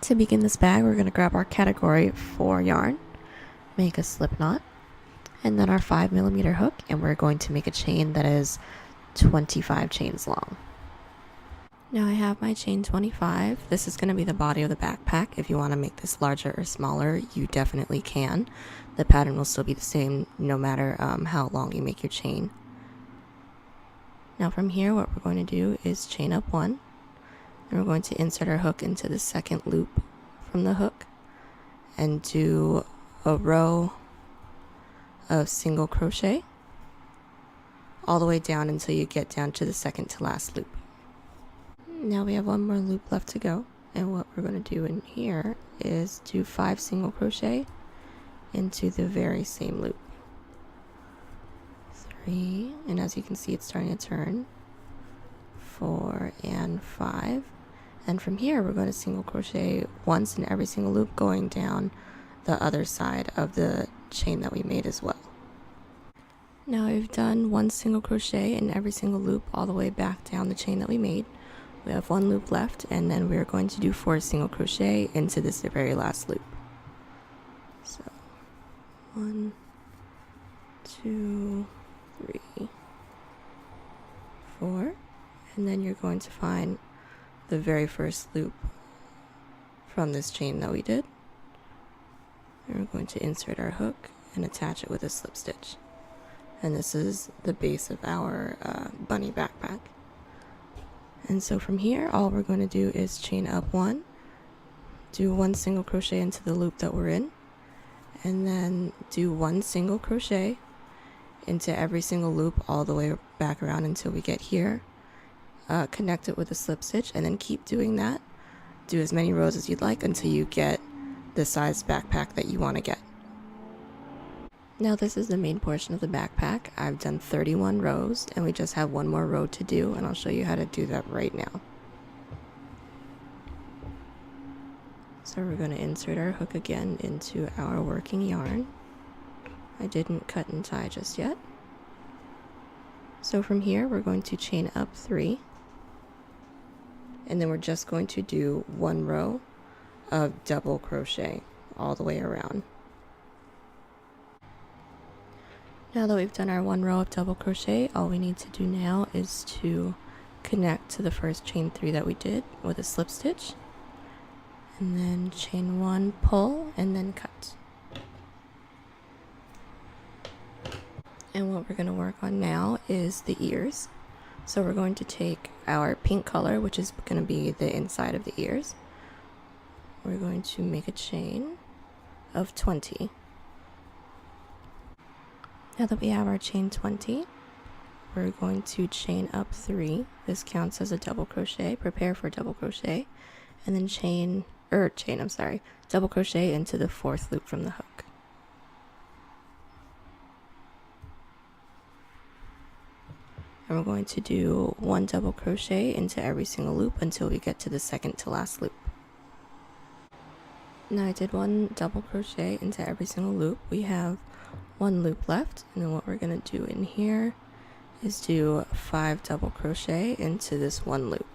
To begin this bag, we're going to grab our category 4 yarn, make a slip knot, and then our 5mm hook, and we're going to make a chain that is 25 chains long. Now I have my chain 25. This is going to be the body of the backpack. If you want to make this larger or smaller, you definitely can. The pattern will still be the same no matter how long you make your chain. Now from here, what we're going to do is chain up 1, and we're going to insert our hook into the second loop from the hook and do a row of single crochet all the way down until you get down to the second to last loop. Now we have one more loop left to go, and what we're going to do in here is do 5 single crochet into the very same loop. 3, and as you can see, it's starting to turn. 4 and 5, and from here we're going to single crochet once in every single loop going down the other side of the chain that we made as well. Now we've done 1 single crochet in every single loop all the way back down the chain that we made. We have 1 loop left, and then we're going to do 4 single crochet into this very last loop. So 1, 2, 3, 4, and then you're going to find the very first loop from this chain that we did. And we're going to insert our hook and attach it with a slip stitch. And this is the base of our bunny backpack. And so from here, all we're going to do is chain up 1, do 1 single crochet into the loop that we're in, and then do 1 single crochet into every single loop all the way back around until we get here. Connect it with a slip stitch, and then keep doing that. Do as many rows as you'd like until you get the size backpack that you want to get. Now this is the main portion of the backpack. I've done 31 rows, and we just have 1 more row to do, and I'll show you how to do that right now. So we're going to insert our hook again into our working yarn. I didn't cut and tie just yet. So from here we're going to chain up 3, and then we're just going to do 1 row of double crochet all the way around. Now that we've done our 1 row of double crochet, all we need to do now is to connect to the first chain 3 that we did with a slip stitch, and then chain 1, pull, and then cut. And what we're going to work on now is the ears. So we're going to take our pink color, which is going to be the inside of the ears. We're going to make a chain of 20. Now that we have our chain 20, we're going to chain up 3. This counts as a double crochet. Prepare for double crochet, and then double crochet into the 4th loop from the hook. And we're going to do 1 double crochet into every single loop until we get to the second to last loop. Now I did 1 double crochet into every single loop. We have 1 loop left, and then what we're going to do in here is do 5 double crochet into this 1 loop.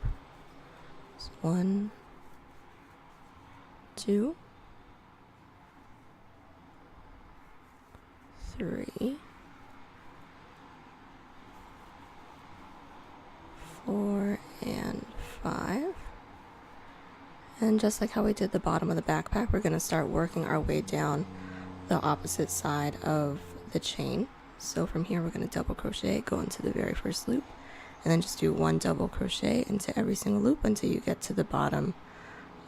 So 1, 2, 3, 4, and 5. And just like how we did the bottom of the backpack, we're going to start working our way down the opposite side of the chain. So from here we're going to double crochet, go into the very first loop, and then just do 1 double crochet into every single loop until you get to the bottom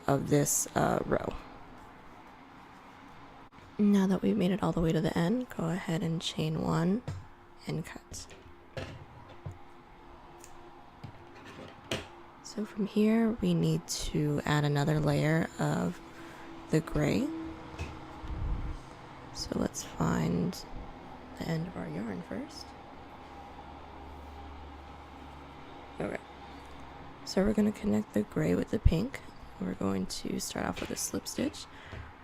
of this row. Now that we've made it all the way to the end, go ahead and chain 1 and cut. So from here we need to add another layer of the gray. So let's find the end of our yarn first. Okay, so we're going to connect the gray with the pink. We're going to start off with a slip stitch.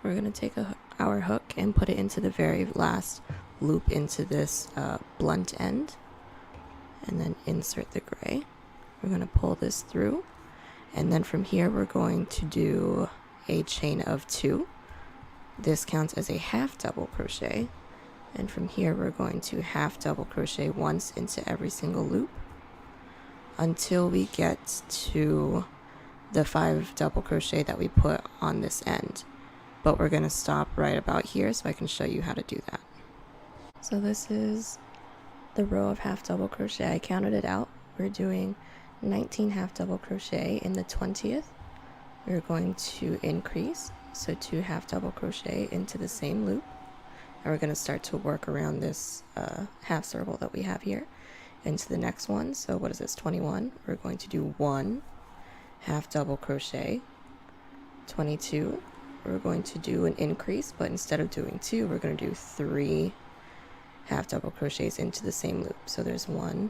We're going to take our hook and put it into the very last loop into this blunt end, and then insert the gray. We're going to pull this through, and then from here we're going to do a chain of 2. This counts as a half double crochet, and from here we're going to half double crochet once into every single loop until we get to the 5 double crochet that we put on this end. But we're going to stop right about here so I can show you how to do that. So this is the row of half double crochet. I counted it out. We're doing 19 half double crochet in the 20th. We're going to increase, so 2 half double crochet into the same loop, and we're going to start to work around this half circle that we have here into the next one. So what is this, 21? We're going to do 1 half double crochet. 22, we're going to do an increase, but instead of doing 2, we're going to do 3 half double crochets into the same loop. So there's 1,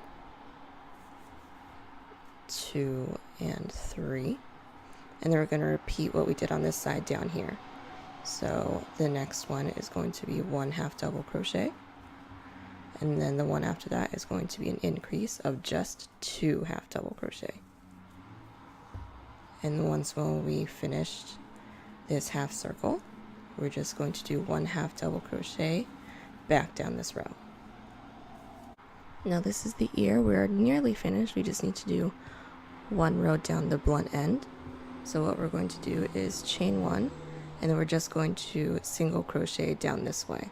2, and 3. And then we're going to repeat what we did on this side down here. So the next one is going to be 1 half double crochet, and then the one after that is going to be an increase of just 2 half double crochet. And once when we finished this half circle, we're just going to do 1 half double crochet back down this row. Now this is the ear. We're nearly finished. We just need to do 1 row down the blunt end. So what we're going to do is chain 1, and then we're just going to single crochet down this way.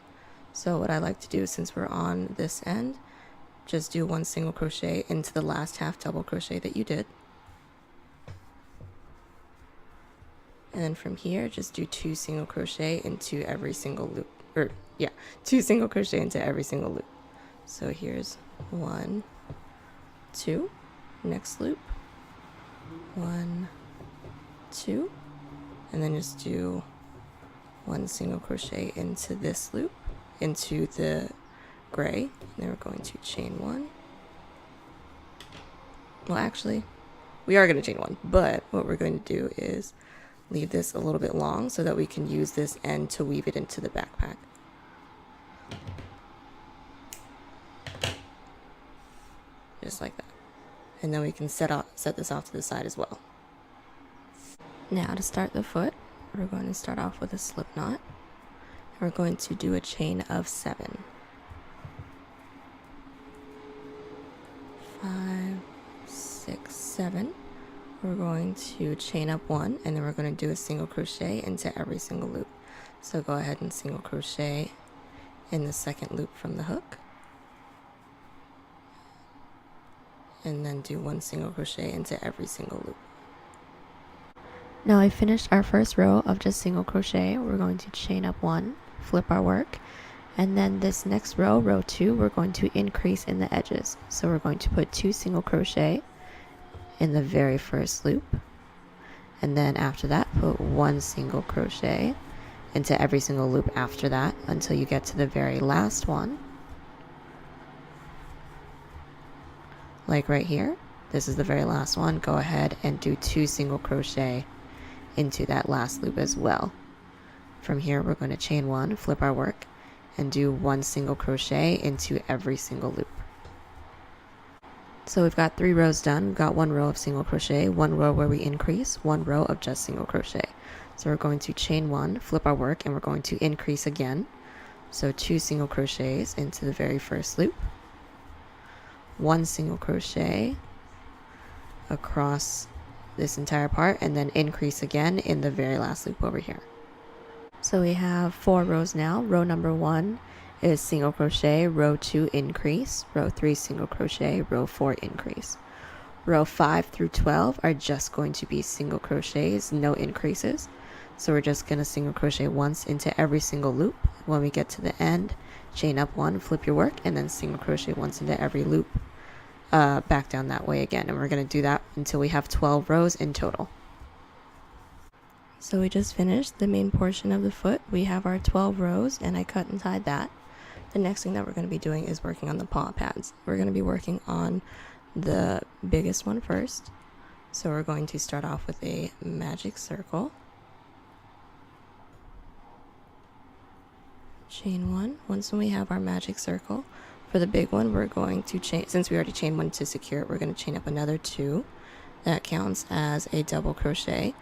So what I like to do, since we're on this end, just do 1 single crochet into the last half double crochet that you did. And then from here, just do 2 single crochet into every single loop, 2 single crochet into every single loop. So here's 1, 2, next loop, 1, 2, and then just do 1 single crochet into this loop, into the gray, and then we're going to chain 1. Well, actually, we are going to chain 1, but what we're going to do is leave this a little bit long so that we can use this end to weave it into the backpack. Just like that. And then we can set this off to the side as well. Now to start the foot, we're going to start off with a slip knot. We're going to do a chain of 7. 5, 6, 7. We're going to chain up 1, and then we're going to do a single crochet into every single loop. So go ahead and single crochet in the second loop from the hook, and then do 1 single crochet into every single loop. Now I finished our first row of just single crochet. We're going to chain up 1, flip our work, and then this next row, row 2, we're going to increase in the edges. So we're going to put 2 single crochet in the very first loop, and then after that put 1 single crochet into every single loop after that until you get to the very last one. Like right here, this is the very last one. Go ahead and do 2 single crochet into that last loop as well. From here we're going to chain 1, flip our work, and do 1 single crochet into every single loop. So we've got 3 rows done. We've got 1 row of single crochet, 1 row where we increase, 1 row of just single crochet. So we're going to chain 1, flip our work, and we're going to increase again. So 2 single crochets into the very first loop, 1 single crochet across this entire part, and then increase again in the very last loop over here. So we have 4 rows now. Row number 1 is single crochet, row 2 increase, row 3 single crochet, row 4 increase. Row 5 through 12 are just going to be single crochets, no increases. So we're just going to single crochet once into every single loop. When we get to the end, chain up 1, flip your work, and then single crochet once into every loop, back down that way again. And we're going to do that until we have 12 rows in total. So we just finished the main portion of the foot. We have our 12 rows, and I cut and tied that. The next thing that we're going to be doing is working on the paw pads. We're going to be working on the biggest one first. So we're going to start off with a magic circle, chain 1. Once we have our magic circle, for the big one, we're going to chain, since we already chained 1 to secure it, we're going to chain up another 2. That counts as a double crochet,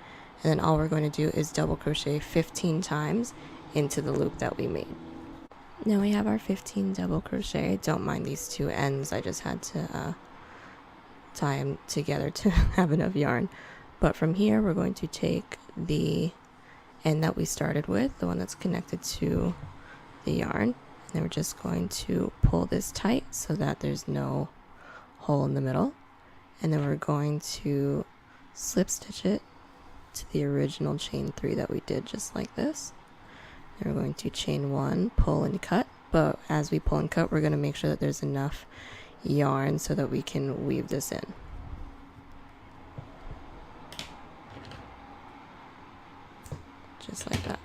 And then all we're going to do is double crochet 15 times into the loop that we made. Now we have our 15 double crochet. Don't mind these two ends, I just had to tie them together to have enough yarn. But from here we're going to take the end that we started with, the one that's connected to the yarn, and then we're just going to pull this tight so that there's no hole in the middle, and then we're going to slip stitch it to the original chain 3 that we did, just like this. Then we're going to chain 1, pull and cut, but as we pull and cut we're going to make sure that there's enough yarn so that we can weave this in. Just like that.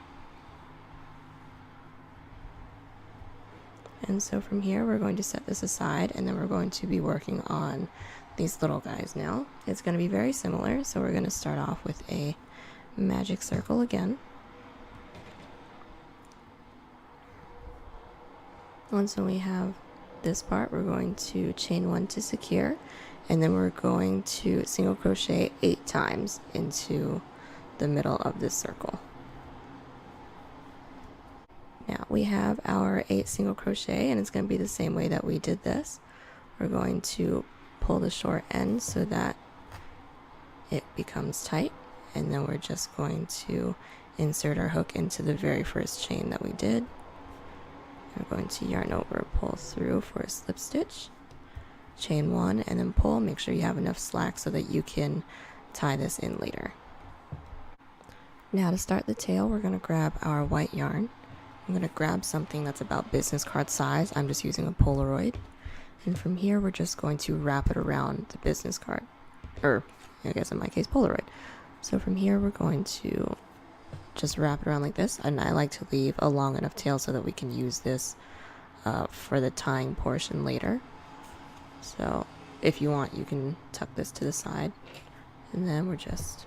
And so from here we're going to set this aside, and then we're going to be working on these little guys now. It's going to be very similar, so we're going to start off with a magic circle again. Once we have this part, we're going to chain 1 to secure, and then we're going to single crochet 8 times into the middle of this circle. Now we have our 8 single crochet, and it's going to be the same way that we did this. We're going to pull the short end so that it becomes tight, and then we're just going to insert our hook into the very first chain that we did. We're going to yarn over, pull through for a slip stitch, chain 1, and then pull. Make sure you have enough slack so that you can tie this in later. Now to start the tail, we're going to grab our white yarn. I'm going to grab something that's about business card size. I'm just using a Polaroid. And from here, we're just going to wrap it around the business card. Or, I guess in my case, Polaroid. So from here, we're going to just wrap it around like this. And I like to leave a long enough tail so that we can use this for the tying portion later. So if you want, you can tuck this to the side. And then we're just,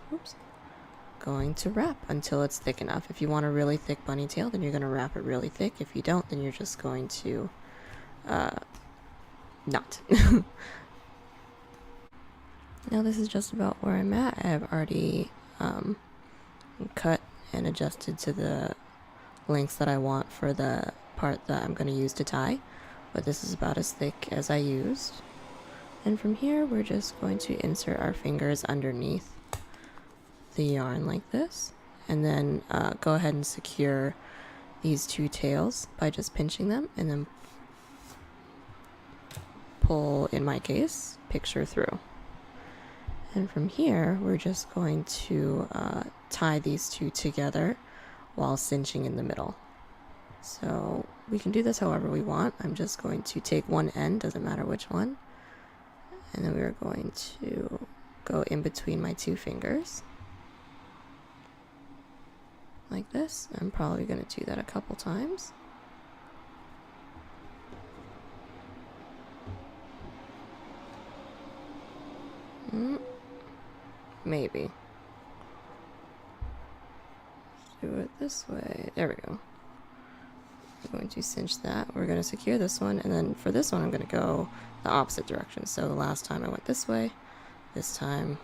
going to wrap until it's thick enough. If you want a really thick bunny tail, then you're going to wrap it really thick. If you don't, then you're just going to not. Now this is just about where I'm at. I've already cut and adjusted to the lengths that I want for the part that I'm going to use to tie, but this is about as thick as I used. And from here we're just going to insert our fingers underneath the yarn like this, and then go ahead and secure these 2 tails by just pinching them, and then pull, in my case, picture through. And from here we're just going to tie these 2 together while cinching in the middle. So we can do this however we want. I'm just going to take one end, doesn't matter which one, and then we're going to go in between my 2 fingers like this. I'm probably going to do that a couple times. Maybe. Do it this way. There we go. I'm going to cinch that. We're going to secure this one, and then for this one I'm going to go the opposite direction. So the last time I went this way, this time,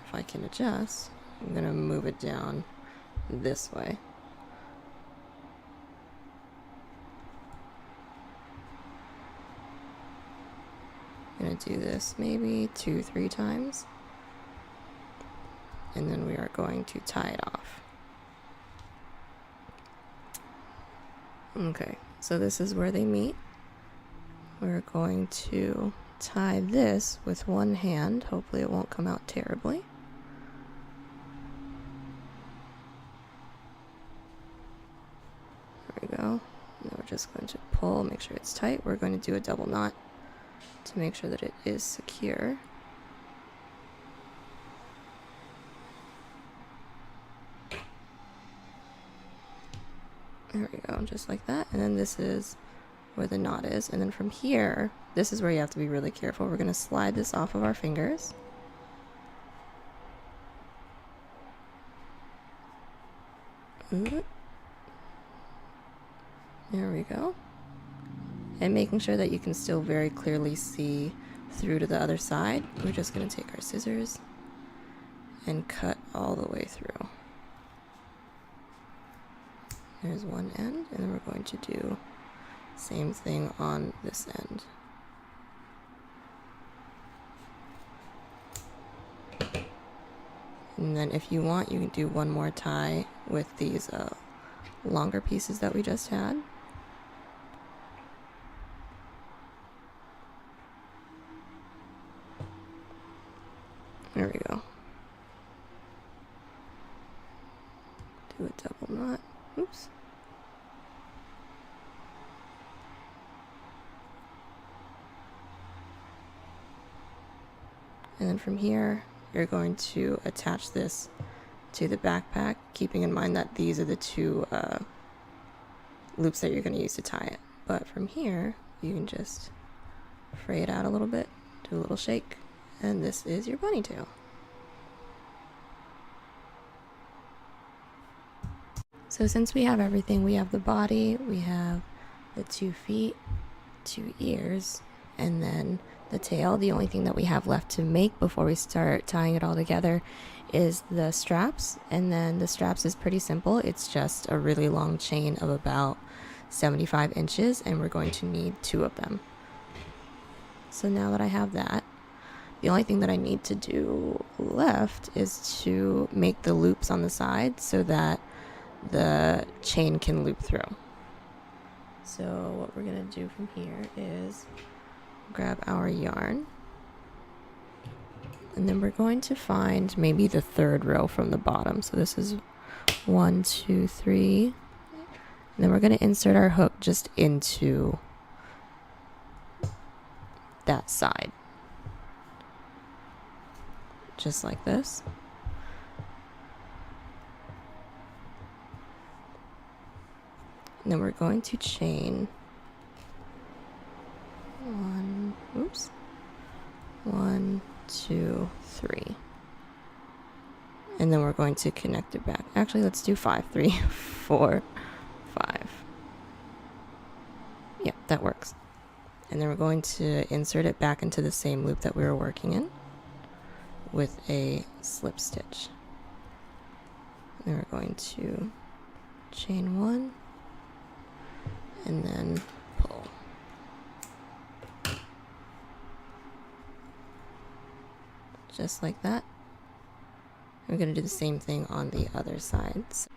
if I can adjust, I'm going to move it down this way. I'm going to do this maybe 2-3 times, and then we are going to tie it off. Okay, so this is where they meet. We're going to tie this with one hand. Hopefully it won't come out terribly. There we go. Now we're just going to pull, make sure it's tight. We're going to do a double knot to make sure that it is secure. There we go, just like that. And then this is where the knot is. And then from here, this is where you have to be really careful. We're going to slide this off of our fingers. There we go. And making sure that you can still very clearly see through to the other side, we're just going to take our scissors and cut all the way through. There's one end, and then we're going to do same thing on this end. And then if you want, you can do one more tie with these longer pieces that we just had. There we go. Do a double knot. Oops. And then from here, you're going to attach this to the backpack, keeping in mind that these are the two loops that you're going to use to tie it. But from here, you can just fray it out a little bit, do a little shake, and this is your bunny tail. So since we have everything, we have the body, we have the 2 feet, 2 ears, and then the tail. The only thing that we have left to make before we start tying it all together is the straps, and then the straps is pretty simple. It's just a really long chain of about 75 inches, and we're going to need 2 of them. So now that I have that, the only thing that I need to do left is to make the loops on the side so that the chain can loop through. So what we're going to do from here is grab our yarn, and then we're going to find maybe the 3rd row from the bottom. So this is 1, 2, 3, and then we're going to insert our hook just into that side, just like this. And then we're going to chain 1, 2, 3. And then we're going to connect it back. Actually, let's do 5, 3, 4, 5. Yep, that works. And then we're going to insert it back into the same loop that we were working in with a slip stitch. And then we're going to chain 1 and then pull. Just like that. We're going to do the same thing on the other sides.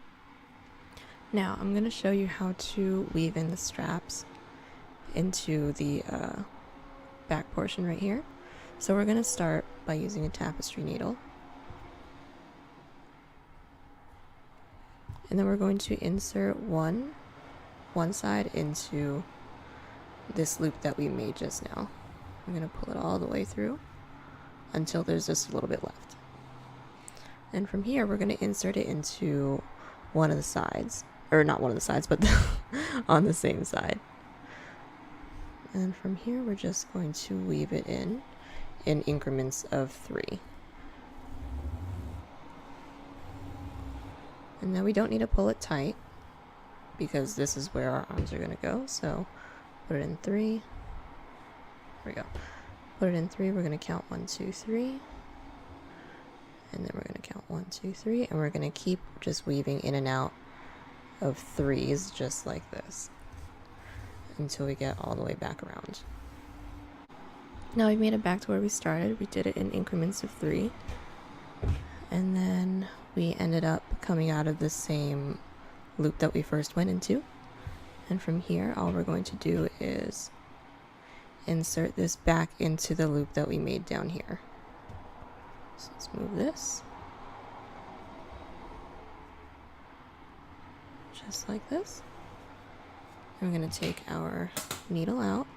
Now I'm going to show you how to weave in the straps into the back portion right here. So we're going to start by using a tapestry needle. And then we're going to insert one side into this loop that we made just now. I'm going to pull it all the way through until there's just a little bit left. And from here, we're going to insert it into one of the sides, or not one of the sides, but on the same side. And from here, we're just going to weave it in increments of 3. And now we don't need to pull it tight because this is where our arms are going to go. So put it in 3. There we go. Put it in 3. We're going to count 1, 2, 3. And then we're going to count 1, 2, 3. And we're going to keep just weaving in and out of 3s just like this until we get all the way back around. Now we've made it back to where we started. We did it in increments of 3. And then we ended up coming out of the same loop that we first went into. And from here, all we're going to do is insert this back into the loop that we made down here. So let's move this. Just like this. And we're going to take our needle out.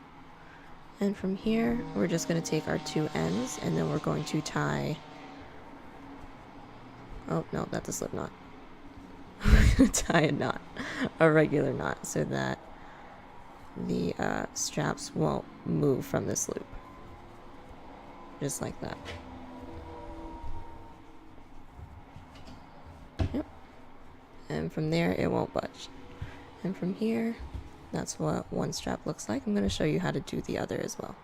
And from here, we're just going to take our 2 ends and then we're going to tie. Oh, no, that's a slip knot. We're going to tie a knot, a regular knot, so that the straps won't move from this loop. Just like that. Yep. And from there, it won't budge. And from here, that's what one strap looks like. I'm going to show you how to do the other as well.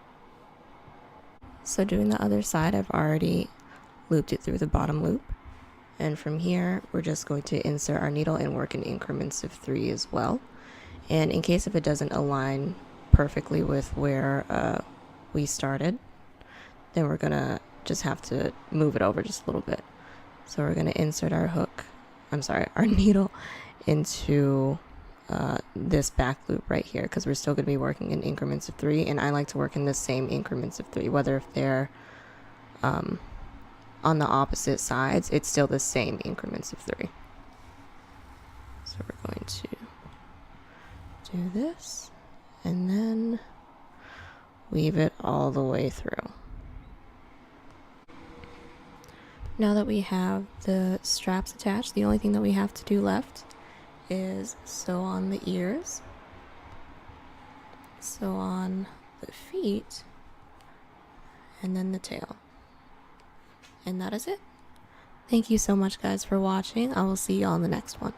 So doing the other side, I've already looped it through the bottom loop. And from here, we're just going to insert our needle and work in increments of 3 as well. And in case if it doesn't align perfectly with where we started, then we're gonna just have to move it over just a little bit. So we're gonna insert our our needle into this back loop right here, because we're still gonna be working in increments of 3, and I like to work in the same increments of 3, whether if they're on the opposite sides, it's still the same increments of 3. So we're going to do this and then weave it all the way through. Now that we have the straps attached, the only thing that we have to do left is sew on the ears, sew on the feet, and then the tail. And that is it. Thank you so much, guys, for watching. I will see you all in the next one.